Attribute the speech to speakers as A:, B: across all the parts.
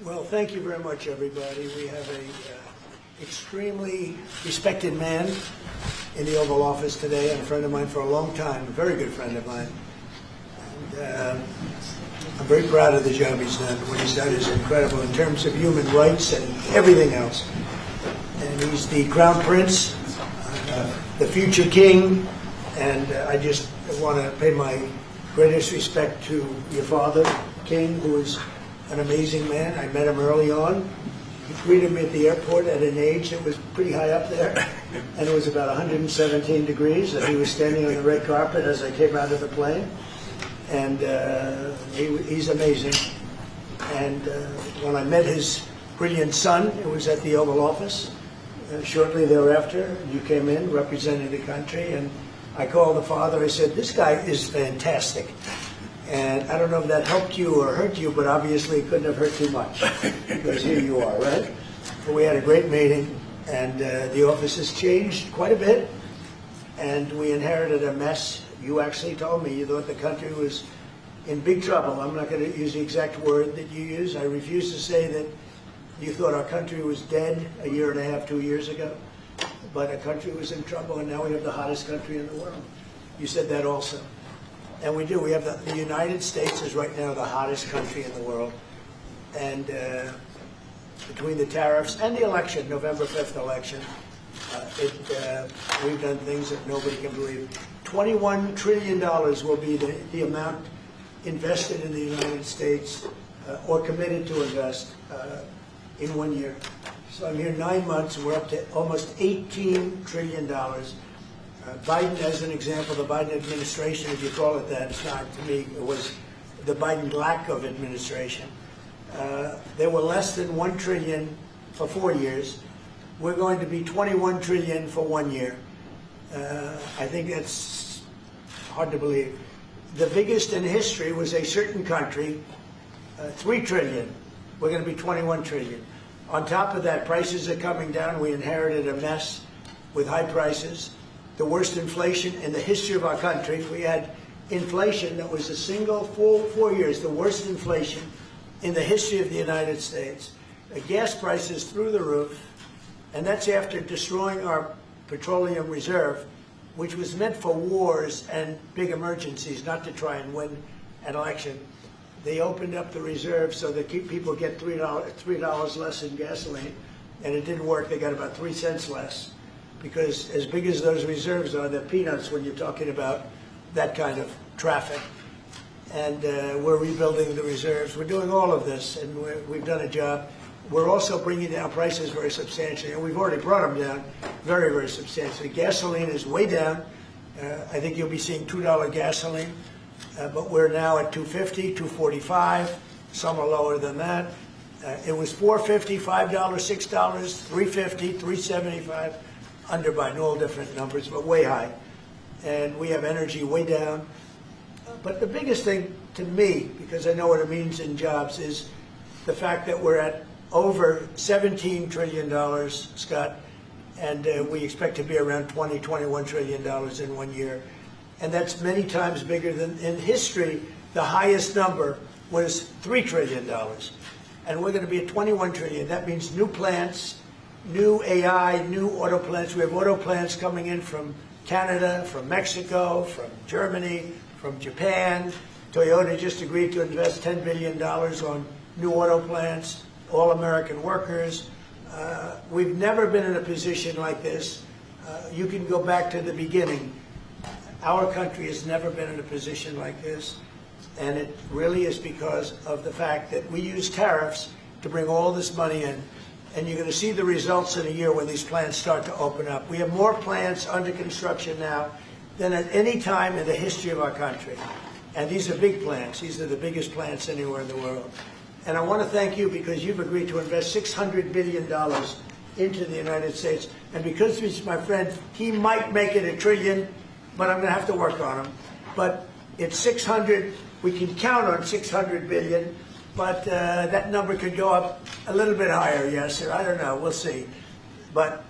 A: Well, thank you very much, everybody. We have a extremely respected man in the Oval Office today, and a friend of mine for a long time, a very good friend of mine. And I'm very proud of the job he's done. What he's done is incredible in terms of human rights and everything else. And he's the Crown Prince, the future king, and I just want to pay my greatest respect to your father, King, who is an amazing man. I met him early on. He greeted me at the airport at an age that was pretty high up there, and it was about 117 degrees, and he was standing on the red carpet as I came out of the plane. And he's amazing. And when I met his brilliant son, it was at the Oval Office. Shortly thereafter, you came in representing the country, and I called the father. I said, "This guy is fantastic." And I don't know if that helped you or hurt you, but obviously it couldn't have hurt too much, because here you are, right? But we had a great meeting, and the office has changed quite a bit, and we inherited a mess. You actually told me you thought the country was in big trouble. I'm not going to use the exact word that you use. I refuse to say that you thought our country was dead a year and a half, 2 years ago, but our country was in trouble, and now we have the hottest country in the world. You said that also. And we do. We have the United States is right now the hottest country in the world. And between the tariffs and the election, November 5th election, we've done things that nobody can believe. $21 trillion will be the amount invested in the United States or committed to invest in 1 year. So I'm here 9 months, and we're up to almost $18 trillion. Biden, as an example, the Biden administration, if you call it that, it's not to me, it was the Biden lack of administration. They were less than $1 trillion for 4 years. We're going to be $21 trillion for 1 year. I think that's hard to believe. The biggest in history was a certain country, $3 trillion. We're going to be $21 trillion. On top of that, prices are coming down. We inherited a mess with high prices. The worst inflation in the history of our country. We had inflation that was a single full 4 years, the worst inflation in the history of the United States. Gas prices through the roof, and that's after destroying our petroleum reserve, which was meant for wars and big emergencies, not to try and win an election. They opened up the reserve so that people get $3 less in gasoline, and it didn't work. They got about 3 cents less, because as big as those reserves are, they're peanuts when you're talking about that kind of traffic. And we're rebuilding the reserves. We're doing all of this, and we've done a job. We're also bringing down prices very substantially, and we've already brought them down very, very substantially. Gasoline is way down. I think you'll be seeing $2 gasoline, but we're now at $2.50, $2.45. Some are lower than that. It was $4.50, $5, $6, $3.50, $3.75. Under Biden, all different numbers, but way high. And we have energy way down. But the biggest thing to me, because I know what it means in jobs, is the fact that we're at over $17 trillion, Scott, and we expect to be around $21 trillion in 1 year. And that's many times bigger than in history. The highest number was $3 trillion. And we're going to be at $21 trillion. That means new plants, new AI, new auto plants. We have auto plants coming in from Canada, from Mexico, from Germany, from Japan. Toyota just agreed to invest $10 billion on new auto plants, all American workers. We've never been in a position like this. You can go back to the beginning. Our country has never been in a position like this, and it really is because of the fact that we use tariffs to bring all this money in. And you're going to see the results in a year when these plants start to open up. We have more plants under construction now than at any time in the history of our country. And these are big plants. These are the biggest plants anywhere in the world. And I want to thank you because you've agreed to invest $600 billion into the United States. And because he's my friend, he might make it $1 trillion, but I'm going to have to work on him. But it's 600. We can count on 600 billion. But that number could go up a little bit higher, yes, or I don't know, we'll see. But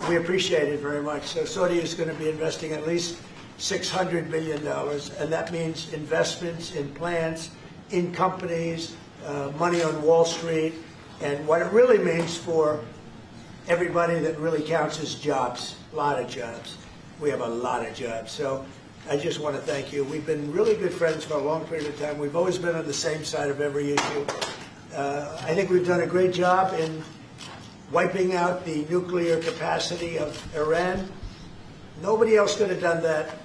A: we appreciate it very much. So Saudi is going to be investing at least $600 billion, and that means investments in plants, in companies, money on Wall Street, and what it really means for everybody that really counts is jobs, a lot of jobs. We have a lot of jobs. So I just want to thank you. We've been really good friends for a long period of time. We've always been on the same side of every issue. I think we've done a great job in wiping out the nuclear capacity of Iran. Nobody else could have done that.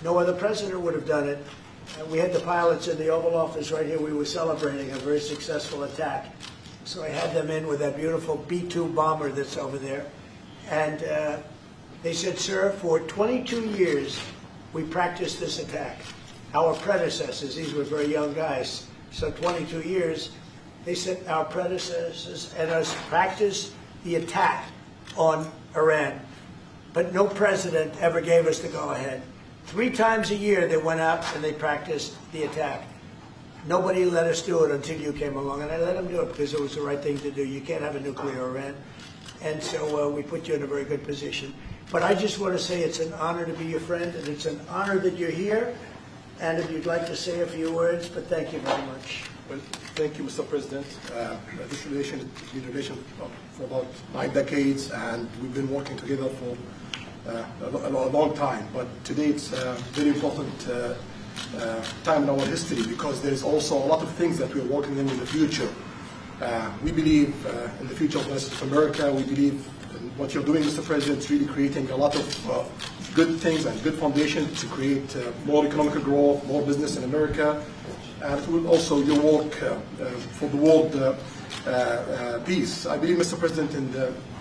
A: No other president would have done it. We had the pilots in the Oval Office right here. We were celebrating a very successful attack. So I had them in with that beautiful B-2 bomber that's over there. And they said, sir, for 22 years, we practiced this attack. Our predecessors, these were very young guys, so 22 years, they said our predecessors and us practiced the attack on Iran. But no president ever gave us the go-ahead. 3 times a year they went out and they practiced the attack. Nobody let us do it until you came along, and I let them do it because it was the right thing to do. You can't have a nuclear Iran. And so we put you in a very good position. But I just want to say it's an honor to be your friend, and it's an honor that you're here. And if you'd like to say a few words, but thank you very much.
B: Well, thank you, Mr. President. This relation has been a relation for about 9 decades, and we've been working together for a long time. But today it's a very important time in our history because there's also a lot of things that we're working in the future. We believe in the future of America. We believe in what you're doing, Mr. President, is really creating a lot of good things and good foundation to create more economic growth, more business in America. And it will also your work for the world peace. I believe, Mr. President,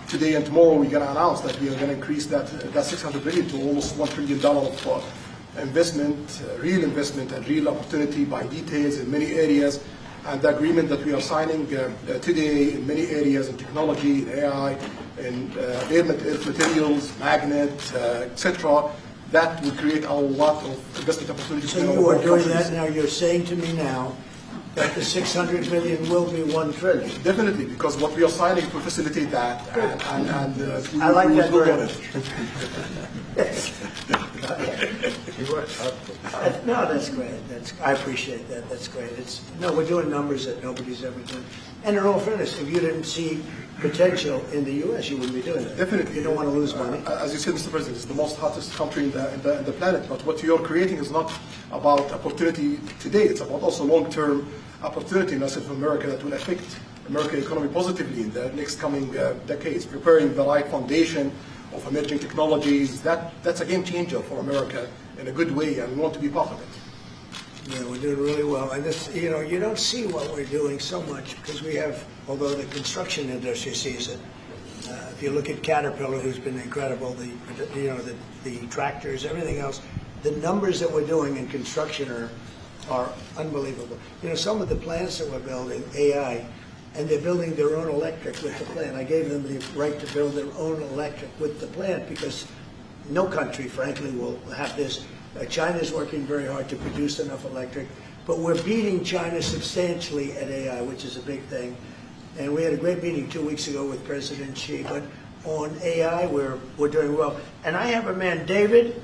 B: today and tomorrow we're going to announce that we are going to increase that $600 billion to almost $1 trillion of investment, real investment and real opportunity by details in many areas. And the agreement that we are signing today in many areas in technology, in AI, in earth materials, magnet, etc., that will create a lot of investment opportunities.
A: So you are doing that now. You're saying to me now that the $600 billion will be $1 trillion.
B: Definitely, because what we are signing will facilitate that. And
A: I like that very much. No, that's great. I appreciate that. That's great. We're doing numbers that nobody's ever done. And in all fairness, if you didn't see potential in the U.S., you wouldn't be doing it.
B: Definitely.
A: You don't want to lose money.
B: As you said, Mr. President, it's the most hottest country in the planet. But what you're creating is not about opportunity today. It's about also long-term opportunity in North America that will affect American economy positively in the next coming decades. Preparing the right foundation of emerging technologies, that's a game changer for America in a good way, and we want to be part of it.
A: Yeah, we're doing really well. And this, you don't see what we're doing so much because we have, although the construction industry sees it. If you look at Caterpillar, who's been incredible, the tractors, everything else, the numbers that we're doing in construction are unbelievable. Some of the plants that we're building, AI, and they're building their own electric with the plant. I gave them the right to build their own electric with the plant because no country, frankly, will have this. China's working very hard to produce enough electric, but we're beating China substantially at AI, which is a big thing. And we had a great meeting 2 weeks ago with President Xi, but on AI, we're doing well. And I have a man, David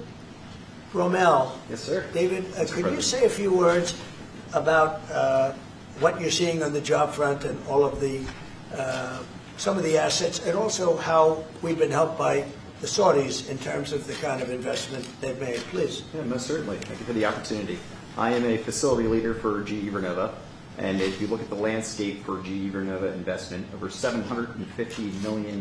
A: Rommel.
C: Yes, sir.
A: David, could you say a few words about what you're seeing on the job front and all of the some of the assets, and also how we've been helped by the Saudis in terms of the kind of investment they've made, please.
C: Yeah, most certainly. Thank you for the opportunity. I am a facility leader for GE Vernova, and if you look at the landscape for GE Vernova investment, over $750 million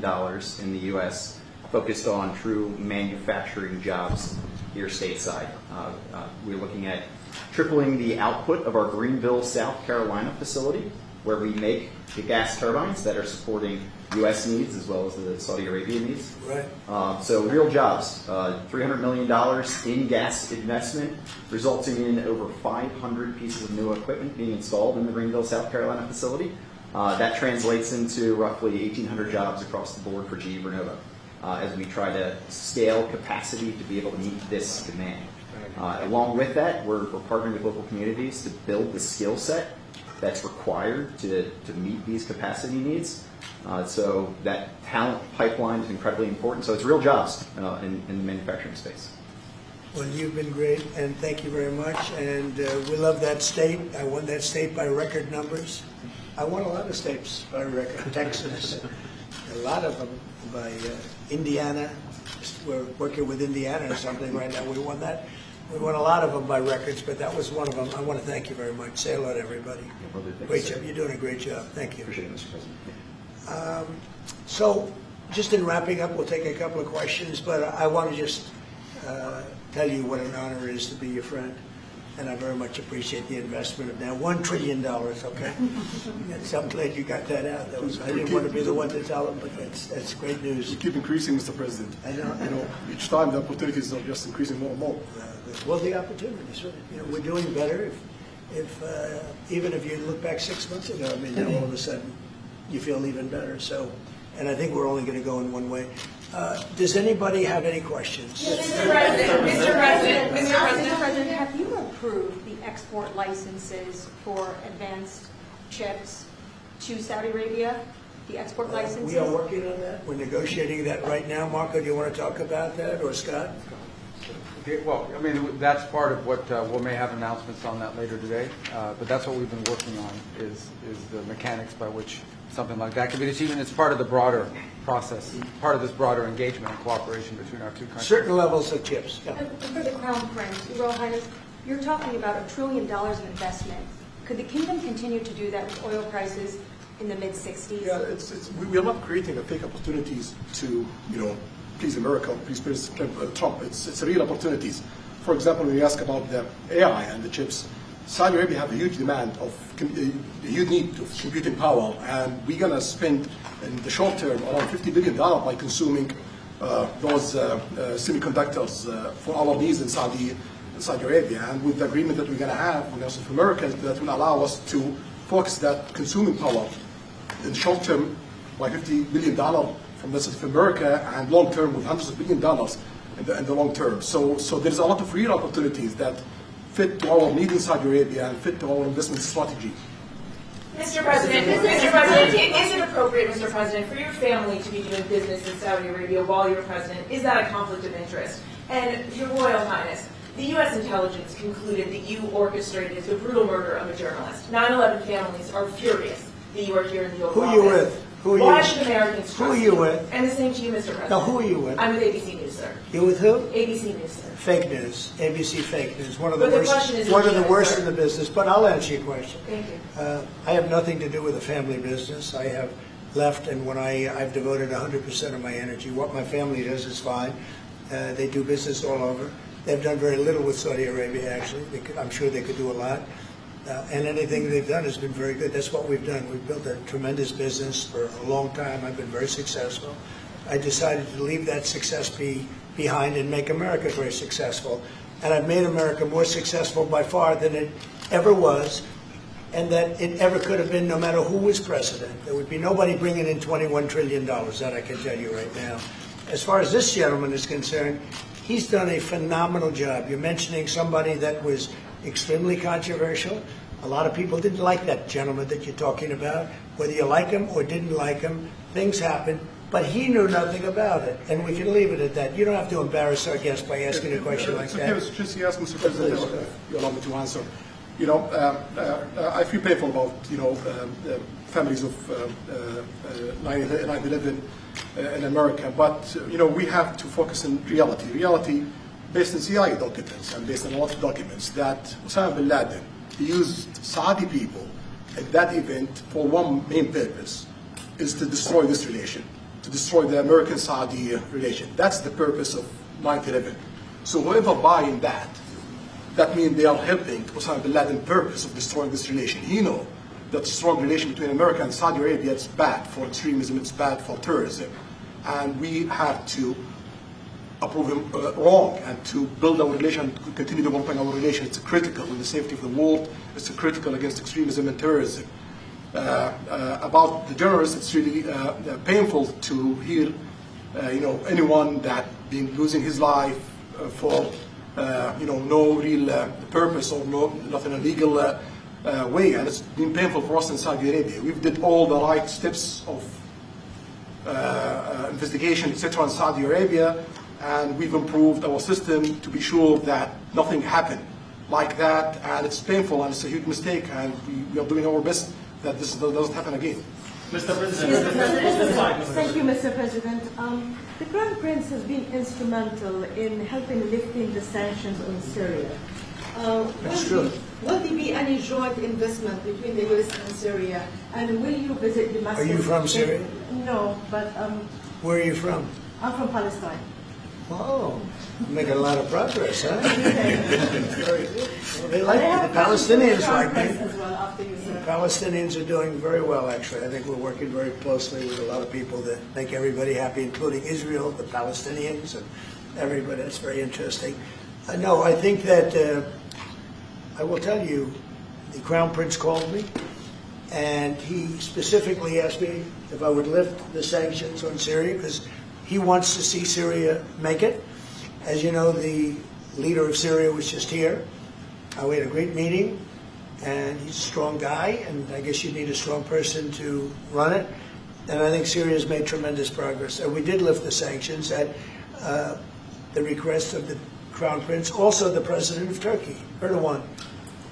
C: in the U.S. focused on true manufacturing jobs here stateside. We're looking at tripling the output of our Greenville, South Carolina facility, where we make the gas turbines that are supporting U.S. needs as well as the Saudi Arabia needs.
A: Right.
C: So real jobs, $300 million in gas investment, resulting in over 500 pieces of new equipment being installed in the Greenville, South Carolina facility. That translates into roughly 1,800 jobs across the board for GE Vernova as we try to scale capacity to be able to meet this demand. Along with that, we're partnering with local communities to build the skill set that's required to meet these capacity needs. So that talent pipeline is incredibly important. So it's real jobs in the manufacturing space.
A: Well, you've been great, and thank you very much. And we love that state. I won that state by record numbers. I won a lot of states by record. Texas, a lot of them by Indiana. We're working with Indiana or something right now. We won that. We won a lot of them by records, but that was one of them. I want to thank you very much. Say hello to everybody. Great job. You're doing a great job. Thank you.
C: Appreciate it, Mr. President.
A: So, just in wrapping up, we'll take a couple of questions, but I want to just tell you what an honor it is to be your friend, and I very much appreciate the investment of now $1 trillion, okay? So I'm glad you got that out. I didn't want to be the one to tell them, but that's great news.
B: We keep increasing, Mr. President.
A: I know.
B: Each time the opportunities are just increasing more and more.
A: Well, the opportunities, right? We're doing better. Even if you look back 6 months ago, I mean, now all of a sudden you feel even better. So, and I think we're only going to go in one way. Does anybody have any questions?
D: Mr. President, have you approved the export licenses for advanced chips to Saudi Arabia? The export licenses?
A: We are working on that. We're negotiating that right now. Marco, do you want to talk about that, or Scott?
E: Okay, well, I mean, that's part of what we may have announcements on that later today, but that's what we've been working on is the mechanics by which something like that can be achieved, and it's part of the broader process, part of this broader engagement and cooperation between our two countries.
A: Certain levels of chips. Yeah.
D: And for the Crown Prince, Your Royal Highness, you're talking about $1 trillion in investment. Could the kingdom continue to do that with oil prices in the mid-60s?
B: Yeah, we are not creating a fake opportunities to, please America, please President Trump. It's real opportunities. For example, when you ask about the AI and the chips, Saudi Arabia have a huge demand a huge need of computing power, and we're going to spend in the short term around $50 billion by consuming those semiconductors for our needs in Saudi Arabia. And with the agreement that we're going to have with America, that will allow us to focus that consuming power in the short term by $50 billion from America, and long term with hundreds of $billions in the long term. So there's a lot of real opportunities that fit to our need in Saudi Arabia and fit to our investment strategy.
F: Mr. President, is it appropriate, Mr. President, for your family to be doing business in Saudi Arabia while you're president? Is that a conflict of interest? And Your Royal Highness, the U.S. intelligence concluded that you orchestrated the brutal murder of a journalist. 9/11 families are furious that you are here in the Oval Office.
A: Who are you with?
F: Why should Americans trust
A: Who are you with?
F: And the same to you, Mr. President.
A: Now, who are you with?
F: I'm with ABC News, sir.
A: You with who?
F: ABC News, sir.
A: Fake news. ABC fake news. One of the
F: But the
A: worst.
F: question is
A: One of the
F: legitimate,
A: worst
F: sir.
A: in the business. But I'll answer your question.
F: Thank you.
A: I have nothing to do with the family business. I have left, and when I've devoted 100% of my energy. What my family does is fine. They do business all over. They've done very little with Saudi Arabia, actually. I'm sure they could do a lot. And anything they've done has been very good. That's what we've done. We've built a tremendous business for a long time. I've been very successful. I decided to leave that success behind and make America very successful. And I've made America more successful by far than it ever was, and that it ever could have been, no matter who was president. There would be nobody bringing in $21 trillion, that I can tell you right now. As far as this gentleman is concerned, he's done a phenomenal job. You're mentioning somebody that was extremely controversial. A lot of people didn't like that gentleman that you're talking about. Whether you like him or didn't like him, things happen. But he knew nothing about it, and we can leave it at that. You don't have to embarrass our guest by asking a question like that.
B: Just ask Mr. President, if you allow me to answer. I feel painful about the families of 9/11 in America, but we have to focus on reality. Reality based on CIA documents and based on a lot of documents that Osama bin Laden used Saudi people at that event for one main purpose, is to destroy this relation, to destroy the American-Saudi relation. That's the purpose of 9/11. So whoever buying that means they are helping Osama bin Laden's purpose of destroying this relation. He knows that strong relation between America and Saudi Arabia is bad for extremism, it's bad for terrorism. And we have to approve him wrong and to build our relation, to continue developing our relation. It's critical in the safety of the world. It's critical against extremism and terrorism. About the journalists, it's really painful to hear, anyone that been losing his life for, no real purpose or nothing illegal way, and it's been painful for us in Saudi Arabia. We've did all the right steps of investigation, etc. in Saudi Arabia, and we've improved our system to be sure that nothing happened like that, and it's painful and it's a huge mistake, and we are doing our best that this doesn't happen again.
G: Mr. President. Thank you, Mr. President. The Crown Prince has been instrumental in helping lifting the sanctions on Syria.
A: That's true.
G: Will there be any joint investment between the U.S. and Syria? And will you visit Damascus?
A: Are you from Syria?
G: No, but
A: Where are you from?
G: I'm from Palestine.
A: Oh, making a lot of progress, huh? Very good. Well, they
G: But
A: like
G: I have
A: the Palestinians
G: Crown
A: like
G: Prince
A: me.
G: as well after you, sir.
A: Palestinians are doing very well, actually. I think we're working very closely with a lot of people that make everybody happy, including Israel, the Palestinians, and everybody. That's very interesting. No, I think that I will tell you, the Crown Prince called me, and he specifically asked me if I would lift the sanctions on Syria, because he wants to see Syria make it. As you know, the leader of Syria was just here. We had a great meeting, and he's a strong guy, and I guess you need a strong person to run it. And I think Syria's made tremendous progress. And we did lift the sanctions at the request of the Crown Prince. Also, the President of Turkey, Erdogan,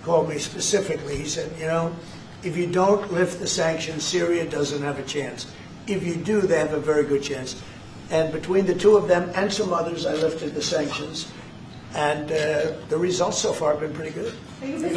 A: called me specifically. He said, you know, if you don't lift the sanctions, Syria doesn't have a chance. If you do, they have a very good chance. And between the two of them and some others, I lifted the sanctions. And the results so far have been pretty good.
H: Can I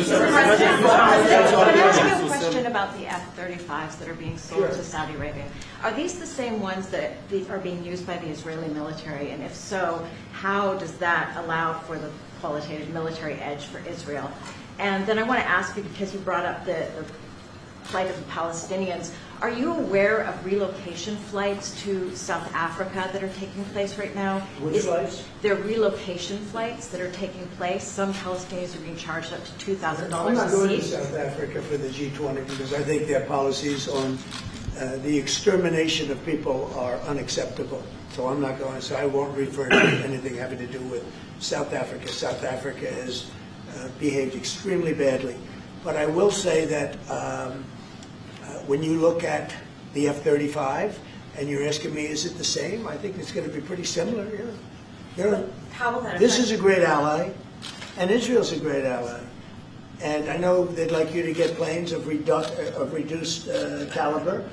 H: ask you a question about the F-35s that are being sold to Saudi Arabia? Are these the same ones that are being used by the Israeli military? And if so, how does that allow for the qualitative military edge for Israel? And then I want to ask you, because you brought up the plight of the Palestinians, are you aware of relocation flights to South Africa that are taking place right now?
A: Which flights?
H: There are relocation flights that are taking place. Some Palestinians are being charged up to $2,000
A: I'm not
H: a
A: going to
H: seat.
A: South Africa for the G20 because I think their policies on the extermination of people are unacceptable. So I'm not going, so I won't refer to anything having to do with South Africa. South Africa has behaved extremely badly. But I will say that when you look at the F-35 and you're asking me, is it the same? I think it's going to be pretty similar. Yeah.
H: How will that
A: This
H: affect-
A: is a great ally, and Israel's a great ally. And I know they'd like you to get planes of reduced caliber.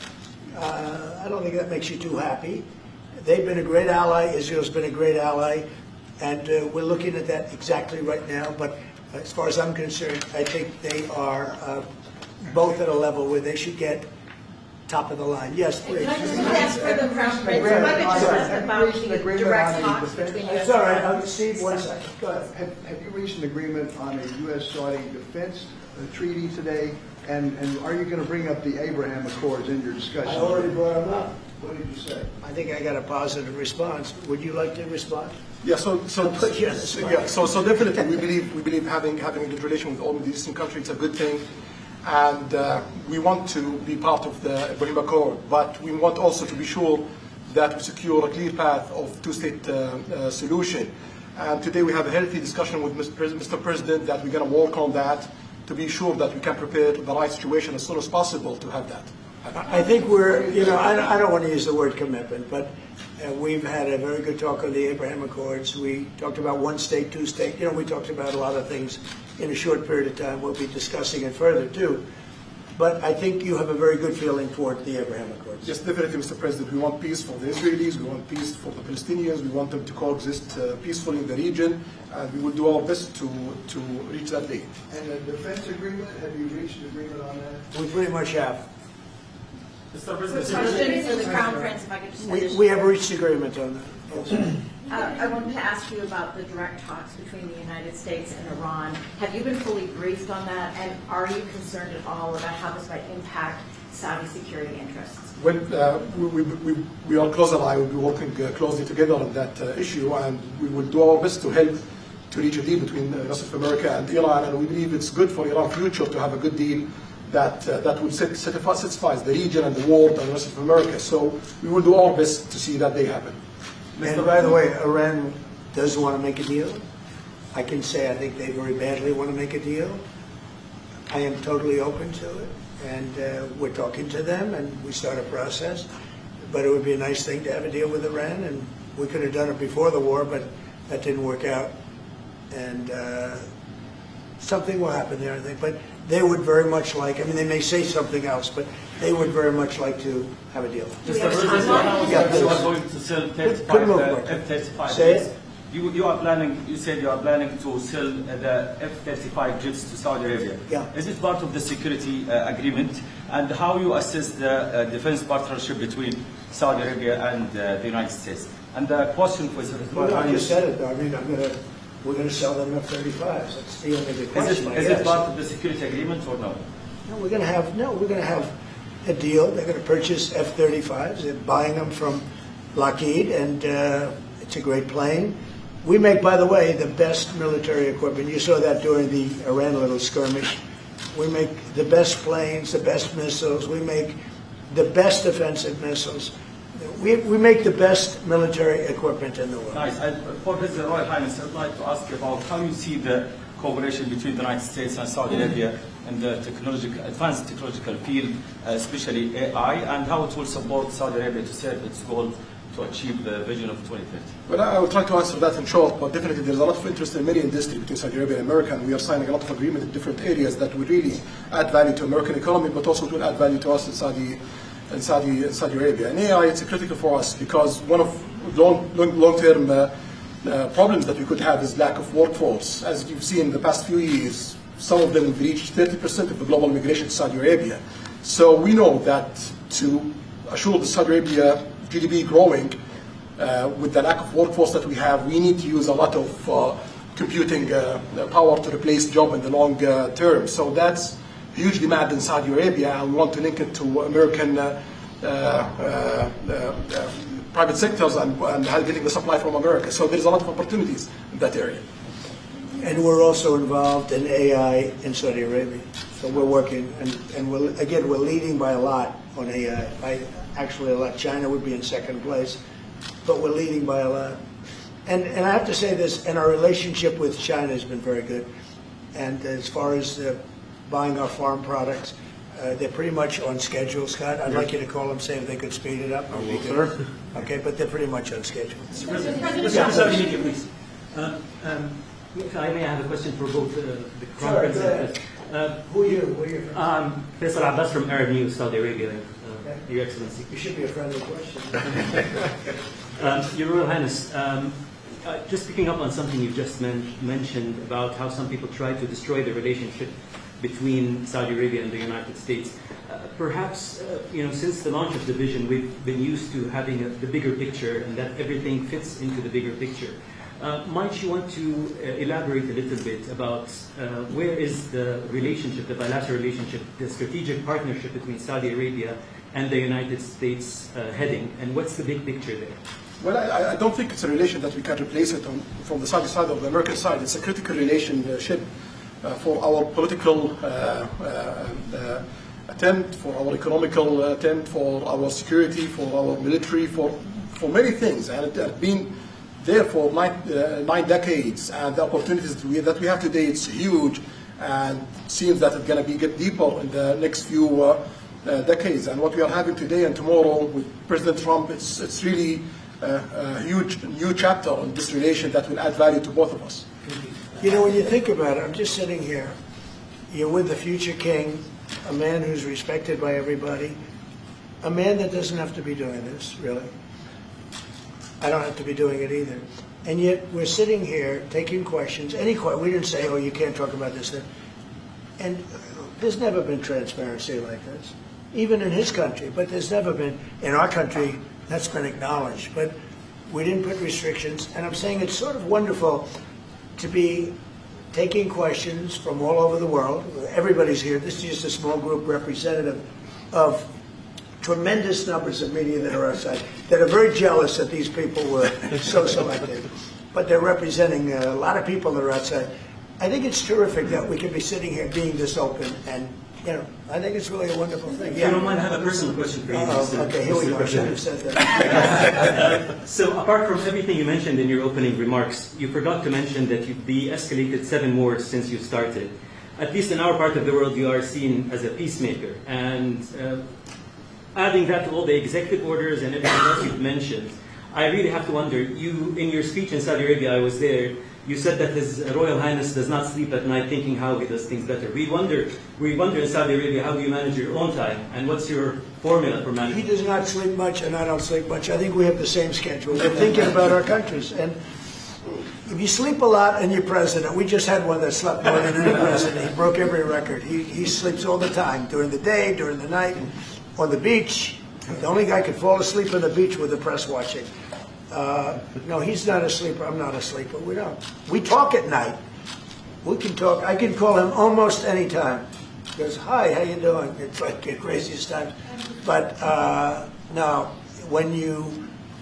A: I don't think that makes you too happy. They've been a great ally. Israel's been a great ally. And we're looking at that exactly right now. But as far as I'm concerned, I think they are both at a level where they should get top of the line. Yes, please.
H: Can I just ask for the Crown Prince, if I could just ask about the direct talks between you
A: It's all right. Steve, one second. Go ahead.
I: Have you reached an agreement on a U.S.-Saudi defense treaty today? And are you going to bring up the Abraham Accords in your discussion?
A: I already brought them up.
I: What did you say?
A: I think I got a positive response. Would you like to respond?
B: Yeah, so
A: Yes.
B: definitely we believe having a good relation with all of the Eastern countries is a good thing, and we want to be part of the Ibrahim Accord, but we want also to be sure that we secure a clear path of two-state solution. And today we have a healthy discussion with Mr. President that we're going to work on that to be sure that we can prepare the right situation as soon as possible to have that.
A: I think we're, I don't want to use the word commitment, but we've had a very good talk on the Abraham Accords. We talked about one state, two state. We talked about a lot of things in a short period of time. We'll be discussing it further too. But I think you have a very good feeling toward the Abraham Accords.
B: Yes, definitely, Mr. President. We want peace for the Israelis. We want peace for the Palestinians. We want them to coexist peacefully in the region. And we will do our best to reach that day.
I: And the defense agreement, have you reached an agreement on that?
A: We pretty much have.
H: Question for the Crown Prince, if I could just finish.
A: We have reached agreement on that. Yes.
H: I wanted to ask you about the direct talks between the United States and Iran. Have you been fully briefed on that, and are you concerned at all about how this might impact Saudi security interests?
B: Well, we are close ally. We'll be working closely together on that issue, and we will do our best to help to reach a deal between the rest of America and Iran. And we believe it's good for Iran's future to have a good deal that will satisfy the region and the world and the rest of America. So we will do our best to see that day happen.
A: And by the way, Iran does want to make a deal. I can say I think they very badly want to make a deal. I am totally open to it. And we're talking to them and we start a process. But it would be a nice thing to have a deal with Iran. And We could have done it before the war, but that didn't work out. And something will happen there, I think. But they would very much like, I mean, they may say something else, but they would very much like to have a deal.
J: Mr. President, you are going to sell 35 F-35
A: Say
J: jets.
A: it.
J: You are planning, you said you are planning to sell the F-35 jets to Saudi Arabia.
A: Yeah.
J: Is it part of the security agreement? And how you assess the defense partnership between Saudi Arabia and the United States? And the question was...
A: Well, I just said it, though. I mean, we're going to sell them F-35s. That's the only big question.
J: Is it part of the security agreement or no?
A: No, we're going to have a deal. They're going to purchase F-35s. They're buying them from Lockheed, and it's a great plane. We make, by the way, the best military equipment. You saw that during the Iran little skirmish. We make the best planes, the best missiles. We make the best defensive missiles. We make the best military equipment in the world.
J: Nice. For His Royal Highness, I'd like to ask you about how you see the cooperation between the United States and Saudi Arabia in the advanced technological field, especially AI, and how it will support Saudi Arabia to serve its goal to achieve the vision of 2050.
B: Well, I will try to answer that in short, but definitely there's a lot of interest in many industries between Saudi Arabia and America, and we are signing a lot of agreements in different areas that will really add value to American economy, but also will add value to us in Saudi Arabia. And AI, it's critical for us because one of long-term problems that we could have is lack of workforce. As you've seen in the past few years, some of them have reached 30% of the global migration to Saudi Arabia. So we know that to assure the Saudi Arabia GDP growing, with the lack of workforce that we have, we need to use a lot of computing power to replace job in the long term. So that's huge demand in Saudi Arabia, and we want to link it to American private sectors and getting the supply from America. So there's a lot of opportunities in that area.
A: And we're also involved in AI in Saudi Arabia. So we're working, and we're leading by a lot on AI. Actually, a lot. China would be in second place, but we're leading by a lot. And I have to say this, and our relationship with China has been very good. And as far as buying our farm products, they're pretty much on schedule, Scott. I'd like you to call them, say if they could speed it up.
B: Sure.
A: Okay, but they're pretty much on schedule.
K: Mr. President, please. If I may, I have a question for both the Crown Prince.
A: Who are you?
K: Faisal Abbas from Arab News, Saudi Arabia. Your Excellency.
A: You should be a friendly question.
K: Your Royal Highness, just picking up on something you just mentioned about how some people try to destroy the relationship between Saudi Arabia and the United States. Perhaps, since the launch of the vision, we've been used to having the bigger picture and that everything fits into the bigger picture. Might you want to elaborate a little bit about where is the relationship, the bilateral relationship, the strategic partnership between Saudi Arabia and the United States heading, and what's the big picture there?
B: Well, I don't think it's a relation that we can replace it from the Saudi side or the American side. It's a critical relationship for our political attempt, for our economical attempt, for our security, for our military, for many things. And it has been there for 9 decades, and the opportunities that we have today, it's huge, and it seems that it's going to get deeper in the next few decades. And what we are having today and tomorrow with President Trump, it's really a huge new chapter in this relation that will add value to both of us.
A: When you think about it, I'm just sitting here. You're with the future king, a man who's respected by everybody, a man that doesn't have to be doing this, really. I don't have to be doing it either. And yet we're sitting here taking questions, we didn't say, oh, you can't talk about this, that. And there's never been transparency like this, even in his country, but there's never been, in our country, that's been acknowledged. But we didn't put restrictions, and I'm saying it's sort of wonderful to be taking questions from all over the world. Everybody's here. This is just a small group representative of tremendous numbers of media that are outside, that are very jealous that these people were so selected. But they're representing a lot of people that are outside. I think it's terrific that we can be sitting here being this open, and I think it's really a wonderful thing.
K: If you don't mind, I have a personal question for you.
A: Okay, here we go. I should have said that.
K: So apart from everything you mentioned in your opening remarks, you forgot to mention that you've de-escalated 7 wars since you started. At least in our part of the world, you are seen as a peacemaker. And adding that to all the executive orders and everything else you've mentioned, I really have to wonder, you, in your speech in Saudi Arabia, I was there, you said that His Royal Highness does not sleep at night thinking how he does things better. We wonder in Saudi Arabia, how do you manage your own time, and what's your formula for managing?
A: He does not sleep much, and I don't sleep much. I think we have the same schedule. We're thinking about our countries. And if you sleep a lot and you're president, we just had one that slept more than any president. He broke every record. He sleeps all the time, during the day, during the night, on the beach. The only guy could fall asleep on the beach with the press watching. No, he's not a sleeper. I'm not a sleeper. We don't. We talk at night. We can talk. I can call him almost any time. He goes, "Hi, how you doing?" It's like the craziest times. But no, when you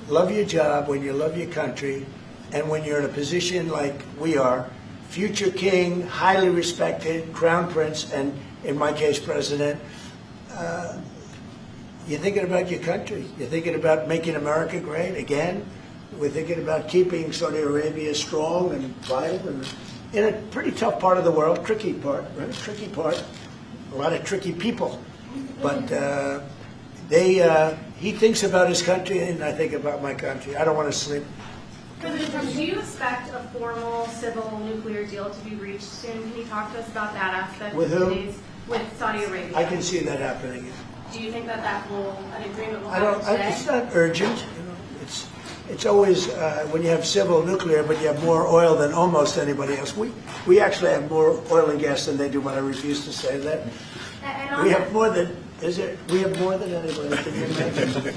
A: love your job, when you love your country, and when you're in a position like we are, future king, highly respected, crown prince, and in my case, president, you're thinking about your country. You're thinking about making America great again. We're thinking about keeping Saudi Arabia strong and vital, and in a pretty tough part of the world, tricky part, right? Tricky part. A lot of tricky people. But he thinks about his country, and I think about my country. I don't want to sleep.
L: President Trump, do you expect a formal civil nuclear deal to be reached soon? Can you talk to us about that aspect?
A: With
L: of
A: whom?
L: today's, with Saudi Arabia.
A: I can see that happening.
L: Do you think that an agreement will
A: I
L: happen
A: don't.
L: today?
A: It's not urgent. It's always when you have civil nuclear, but you have more oil than almost anybody else. We actually have more oil and gas than they do, but I refuse to say that.
L: And
A: We have more than. We have more than anybody. Can you imagine?
L: And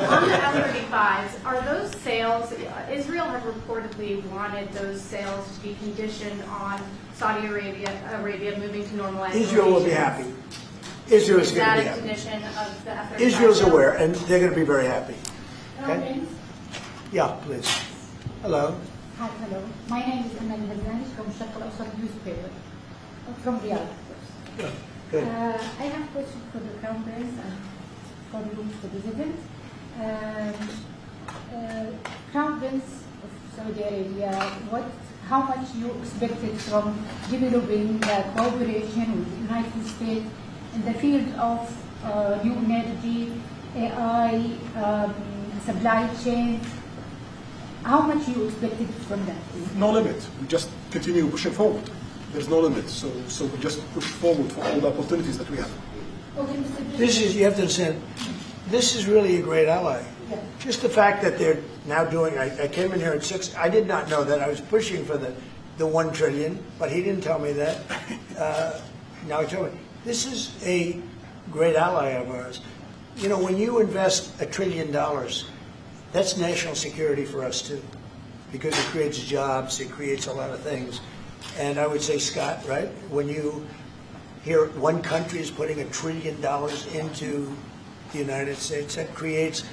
L: on the F-35s, are those sales? Israel has reportedly wanted those sales to be conditioned on Saudi Arabia moving to normalized.
A: Israel will be happy. Israel is
L: Is
A: going to
L: that
A: be
L: a
A: happy.
L: condition of the F-35?
A: Israel's aware, and they're going to be very happy. Okay?
M: Hello,
A: Yeah, please. Hello.
M: Hi, hello. My name is Amal Hazani from Sharq al-Awsat newspaper, from Riyadh, of course.
A: Good. Good.
M: I have a question for the Crown Prince and for the President. Crown Prince of Saudi Arabia, how much you expected from developing the cooperation with the United States in the field of new energy, AI, supply chain? How much you expected from that?
B: No limit. We just continue pushing forward. There's no limit. So we just push forward for all the opportunities that we have.
M: Okay, Mr. President.
A: This is, you have to understand, this is really a great ally.
M: Yeah.
A: Just the fact that they're now doing, I came in here at 6, I did not know that. I was pushing for the 1 trillion, but he didn't tell me that. Now he told me. This is a great ally of ours. You know, when you invest $1 trillion, that's national security for us too, because it creates jobs, it creates a lot of things. And I would say, Scott, right, when you hear one country is putting $1 trillion into the United States, that creates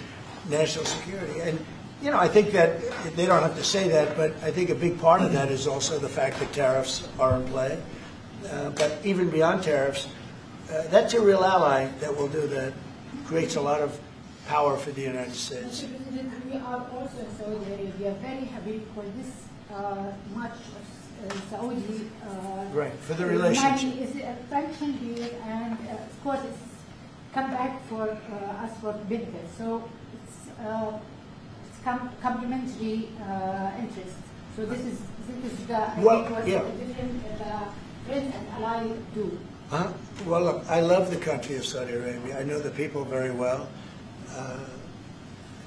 A: national security. And, you know, I think that they don't have to say that, but I think a big part of that is also the fact that tariffs are in play. But even beyond tariffs, that's a real ally that will do that. Creates a lot of power for the United States.
M: Mr. President, we are also in Saudi Arabia very happy for this much of Saudi
A: Right, for the relationship.
M: money is attention here, and of course it's come back for us for benefit. So it's complementary interest. So this is the
A: Well,
M: I think
A: yeah.
M: what the different friends and ally do.
A: Well, look, I love the country of Saudi Arabia. I know the people very well.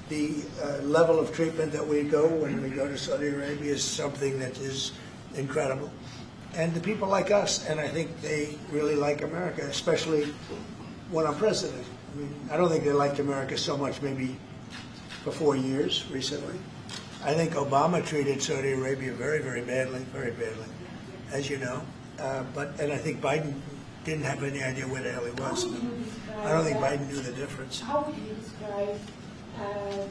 A: The level of treatment that we go when we go to Saudi Arabia is something that is incredible. And the people like us, and I think they really like America, especially when I'm president. I mean, I don't think they liked America so much maybe for 4 years recently. I think Obama treated Saudi Arabia very, very badly, as you know. And I think Biden didn't have any idea where the hell he was. I don't think Biden knew the difference.
M: How would you describe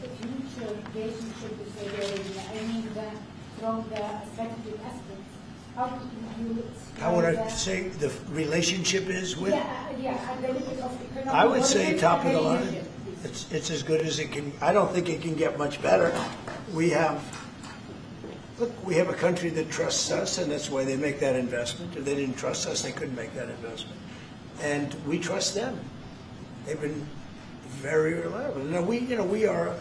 M: the future relationship with Saudi Arabia? I mean, from the strategic aspects. How would you describe
A: How would I say the relationship is with?
M: Yeah, at the level of economic
A: I would say
M: development
A: top of the
M: and
A: line.
M: relationship.
A: It's as good as it can. I don't think it can get much better. We have a country that trusts us, and that's why they make that investment. If they didn't trust us, they couldn't make that investment. And we trust them. They've been very reliable. Now we are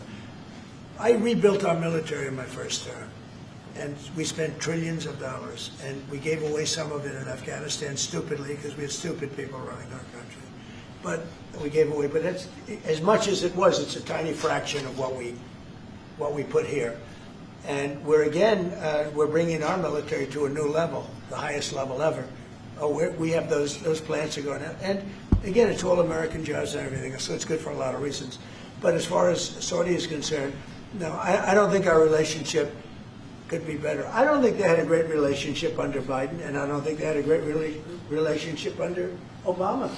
A: I rebuilt our military in my first term, and we spent trillions of dollars, and we gave away some of it in Afghanistan stupidly because we had stupid people running our country. But we gave away, but that's, as much as it was, it's a tiny fraction of what we put here. And we're bringing our military to a new level, the highest level ever. We have those plans are going out. And again, it's all American jobs and everything, so it's good for a lot of reasons. But as far as Saudi is concerned, no, I don't think our relationship could be better. I don't think they had a great relationship under Biden, and I don't think they had a great relationship under Obama.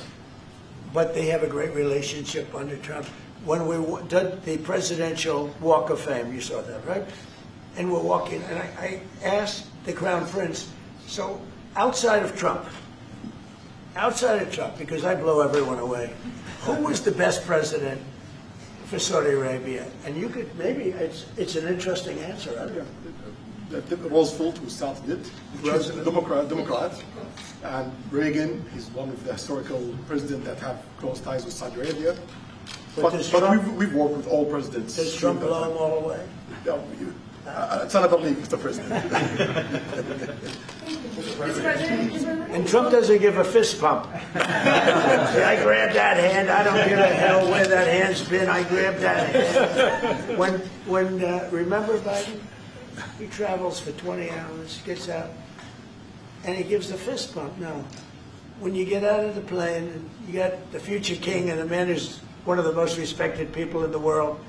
A: But they have a great relationship under Trump. When we did the presidential Walk of Fame, you saw that, right? And we're walking, and I asked the Crown Prince, so outside of Trump, because I blow everyone away, who was the best president for Saudi Arabia? And you could, maybe, it's an interesting answer. I don't know.
B: Roosevelt, who started it, was a Democrat, and Reagan is one of the historical presidents that have close ties with Saudi Arabia. But we've worked with all presidents.
A: Does Trump blow them all away?
B: No, it's another league, Mr. President.
A: And Trump doesn't give a fist pump. See, I grabbed that hand. I don't give a hell where that hand's been. I grabbed that hand. Remember Biden? He travels for 20 hours, gets out, and he gives a fist bump. No. When you get out of the plane, and you got the future king and the man who's one of the most respected people in the world,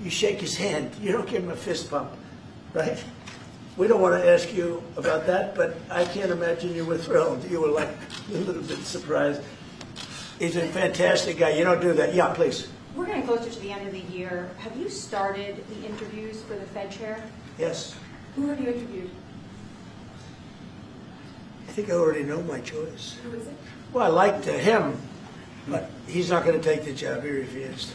A: you shake his hand. You don't give him a fist bump, right? We don't want to ask you about that, but I can't imagine you were thrilled. You were like a little bit surprised. He's a fantastic guy. You don't do that. Yeah, please.
D: We're getting closer to the end of the year. Have you started the interviews for the Fed chair?
A: Yes.
D: Who have you interviewed?
A: I think I already know my choice.
D: Who is it?
A: Well, I liked him, but he's not going to take the job. He refused.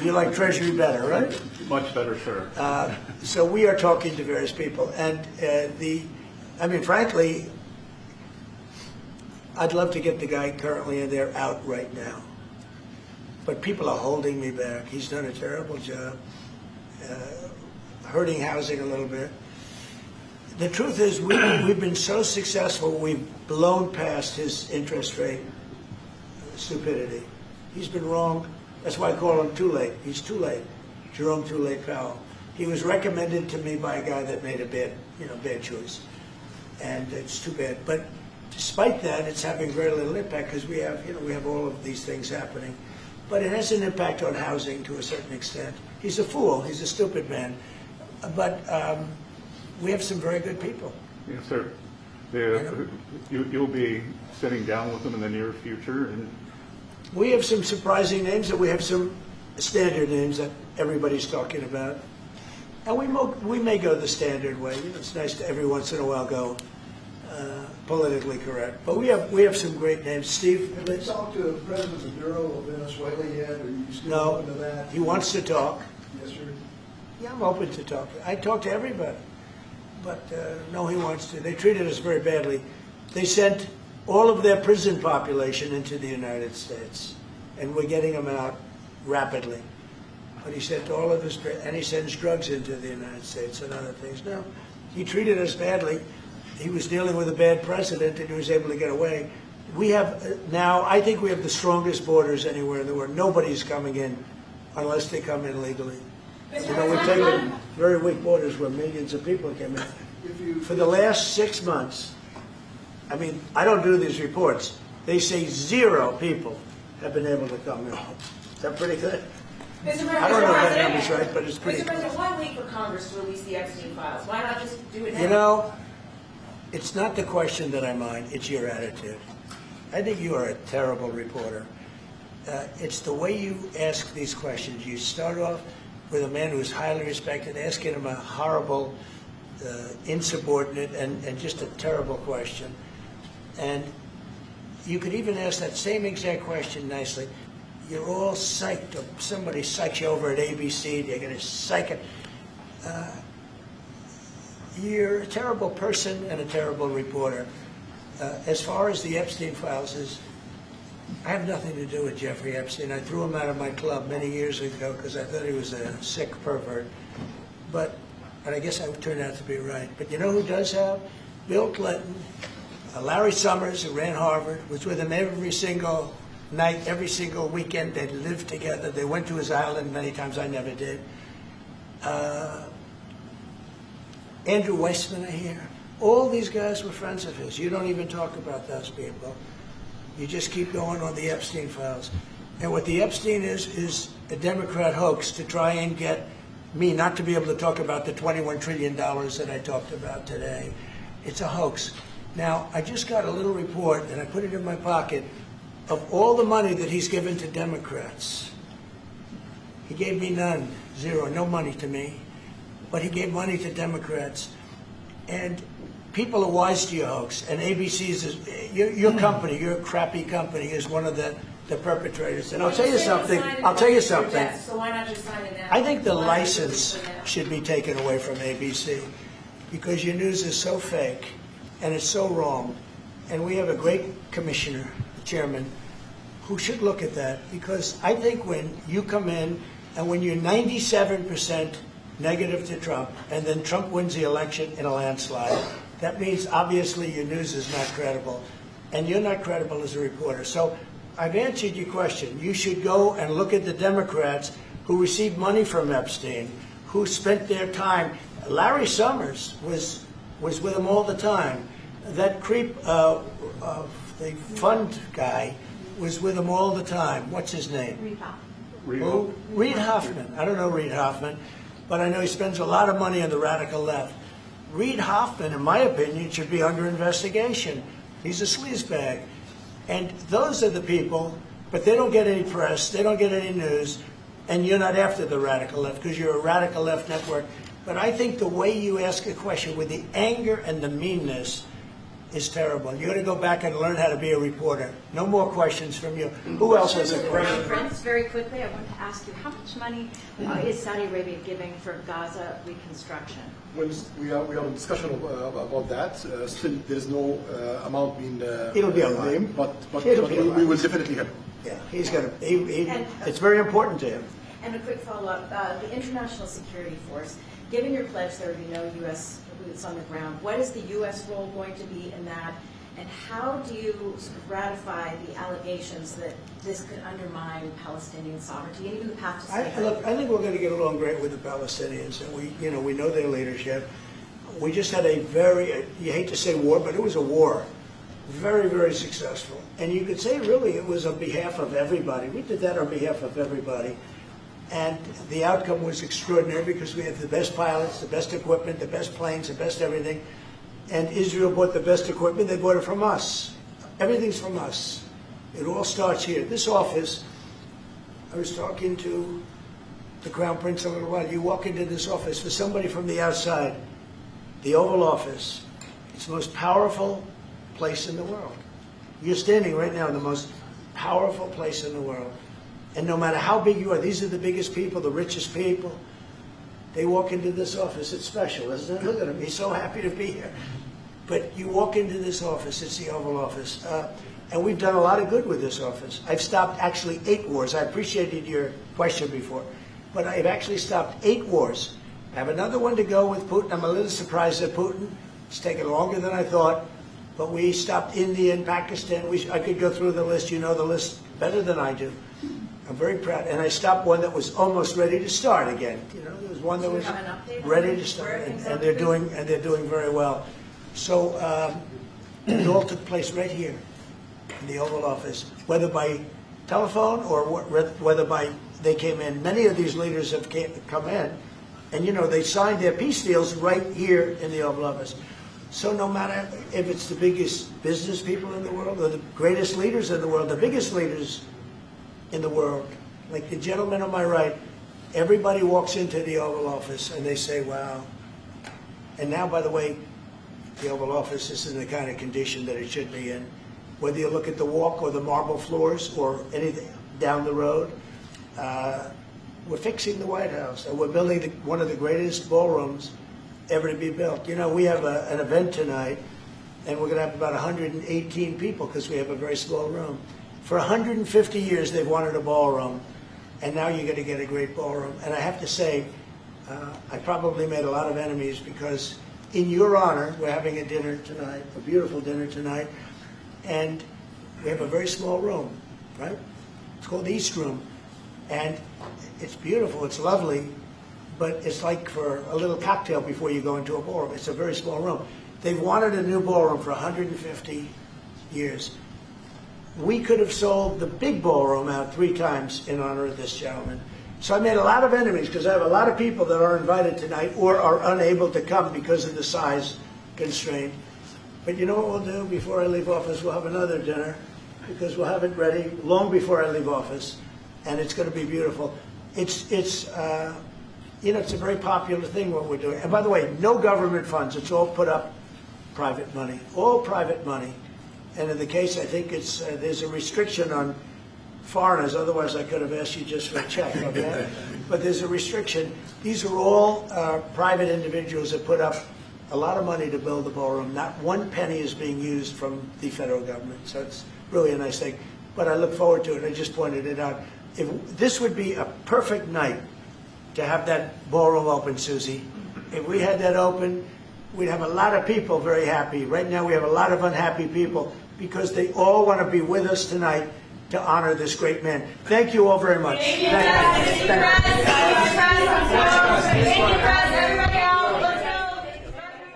A: You like Treasury better, right?
N: Much better, sir.
A: So we are talking to various people, and frankly, I'd love to get the guy currently in there out right now. But people are holding me back. He's done a terrible job, hurting housing a little bit. The truth is, we've been so successful, we've blown past his interest rate stupidity. He's been wrong. That's why I call him too late. He's too late. Jerome Too Late Powell. He was recommended to me by a guy that made a bad choice. And it's too bad. But despite that, it's having very little impact because we have all of these things happening. But it has an impact on housing to a certain extent. He's a fool. He's a stupid man. But we have some very good people.
N: Yes, sir. You'll be sitting down with them in the near future. And
A: we have some surprising names, and we have some standard names that everybody's talking about. And we may go the standard way. It's nice to every once in a while go politically correct. But we have some great names. Steve,
I: have you talked to the President of Bureau of Venezuela yet? Are you still open to that?
A: He wants to talk.
I: Yes, sir.
A: Yeah, I'm open to talk. I talk to everybody. But no, he wants to. They treated us very badly. They sent all of their prison population into the United States, and we're getting them out rapidly. But he sent all of his, and he sends drugs into the United States and other things. No, he treated us badly. He was dealing with a bad president, and he was able to get away. We have now, I think we have the strongest borders anywhere in the world. Nobody's coming in unless they come in legally. We've taken very weak borders where millions of people came in. For the last 6 months, I don't do these reports. They say 0 people have been able to come in. Is that pretty good? I don't know if that number's right, but it's pretty
F: Mr.
A: good.
F: President, why wait for Congress to release the Epstein files? Why not just do it now?
A: It's not the question that I mind, it's your attitude. I think you are a terrible reporter. It's the way you ask these questions. You start off with a man who is highly respected, asking him a horrible, insubordinate, and just a terrible question. And you could even ask that same exact question nicely. You're all psyched, or somebody psychs you over at ABC, they're going to psych it. You're a terrible person and a terrible reporter. As far as the Epstein files, I have nothing to do with Jeffrey Epstein. I threw him out of my club many years ago because I thought he was a sick pervert. But I guess I turned out to be right. But you know who does have? Bill Clinton, Larry Summers, who ran Harvard, was with him every single night, every single weekend. They lived together. They went to his island many times. I never did. Andrew Weissman here. All these guys were friends of his. You don't even talk about those people. You just keep going on the Epstein files. And what the Epstein is a Democrat hoax to try and get me not to be able to talk about the $21 trillion that I talked about today. It's a hoax. Now, I just got a little report, and I put it in my pocket, of all the money that he's given to Democrats. He gave me none, zero, no money to me. But he gave money to Democrats. And people are wise to your hoax. And ABC's, your company, your crappy company, is one of the perpetrators. And I'll tell you something.
F: So why not just sign it now?
A: I think the license should be taken away from ABC because your news is so fake and it's so wrong. And we have a great commissioner, chairman, who should look at that because I think when you come in and when you're 97% negative to Trump and then Trump wins the election in a landslide, that means obviously your news is not credible and you're not credible as a reporter. So I've answered your question. You should go and look at the Democrats who received money from Epstein, who spent their time. Larry Summers was with him all the time. That creep of the fund guy was with him all the time. What's his name?
H: Reid Hoffman.
A: Who? Reid Hoffman. I don't know Reid Hoffman, but I know he spends a lot of money on the radical left. Reid Hoffman, in my opinion, should be under investigation. He's a sleazebag. And those are the people, but they don't get any press, they don't get any news, and you're not after the radical left because you're a radical left network. But I think the way you ask a question with the anger and the meanness is terrible. You got to go back and learn how to be a reporter. No more questions from you. Who else has a question?
H: Prince, very quickly, I want to ask you, how much money is Saudi Arabia giving for Gaza reconstruction?
B: Well, we are in discussion about that. Still, there is no amount being
A: It'll be a lot.
B: named, but
A: It'll be a lot.
B: we will definitely help.
A: Yeah, he's going to. It's very important to him.
H: And a quick follow-up, the International Security Force, given your pledge there would be no U.S. boots on the ground, what is the U.S. role going to be in that, and how do you sort of ratify the allegations that this could undermine Palestinian sovereignty and even the path to state?
A: Look, I think we're going to get along great with the Palestinians, and we know their leadership. We just had a very, you hate to say war, but it was a war. Very, very successful. And you could say really it was on behalf of everybody. We did that on behalf of everybody. And the outcome was extraordinary because we had the best pilots, the best equipment, the best planes, the best everything. And Israel bought the best equipment. They bought it from us. Everything's from us. It all starts here. This office, I was talking to the Crown Prince a little while. You walk into this office, for somebody from the outside, the Oval Office, it's the most powerful place in the world. You're standing right now in the most powerful place in the world. And no matter how big you are, these are the biggest people, the richest people. They walk into this office. It's special, isn't it? Look at him. He's so happy to be here. But you walk into this office. It's the Oval Office. And we've done a lot of good with this office. I've stopped actually 8 wars. I appreciated your question before. But I've actually stopped 8 wars. I have another one to go with Putin. I'm a little surprised at Putin. It's taken longer than I thought. But we stopped India and Pakistan. I could go through the list. You know the list better than I do. I'm very proud. And I stopped one that was almost ready to start again. You know, there was one that was ready to start, and they're doing very well. So it all took place right here in the Oval Office, whether by telephone or whether by they came in. Many of these leaders have come in, and they signed their peace deals right here in the Oval Office. So no matter if it's the biggest business people in the world or the greatest leaders in the world, the biggest leaders in the world, like the gentleman on my right, everybody walks into the Oval Office and they say, wow. And now, by the way, the Oval Office is in the kind of condition that it should be in. Whether you look at the walk or the marble floors or anything down the road, we're fixing the White House and we're building one of the greatest ballrooms ever to be built. We have an event tonight and we're going to have about 118 people because we have a very small room. For 150 years, they've wanted a ballroom, and now you're going to get a great ballroom. And I have to say, I probably made a lot of enemies because in your honor, we're having a dinner tonight, a beautiful dinner tonight, and we have a very small room, right? It's called the East Room, and it's beautiful, it's lovely, but it's like for a little cocktail before you go into a ballroom. It's a very small room. They've wanted a new ballroom for 150 years. We could have sold the big ballroom out 3 times in honor of this gentleman. So I made a lot of enemies because I have a lot of people that are invited tonight or are unable to come because of the size constraint. But you know what we'll do before I leave office? We'll have another dinner because we'll have it ready long before I leave office, and it's going to be beautiful. It's you know, it's a very popular thing what we're doing. And by the way, no government funds. It's all put up private money, all private money. And in the case, I think it's there's a restriction on foreigners. Otherwise, I could have asked you just for a check. Okay? But there's a restriction. These are all private individuals that put up a lot of money to build the ballroom. Not one penny is being used from the federal government. So it's really a nice thing. But I look forward to it. I just pointed it out. If this would be a perfect night to have that ballroom open, Susie. If we had that open, we'd have a lot of people very happy. Right now we have a lot of unhappy people because they all want to be with us tonight to honor this great man. Thank you all very much.
F: Thank you,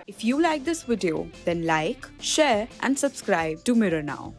O: If you like this video, then like, share and subscribe to Mirror Now.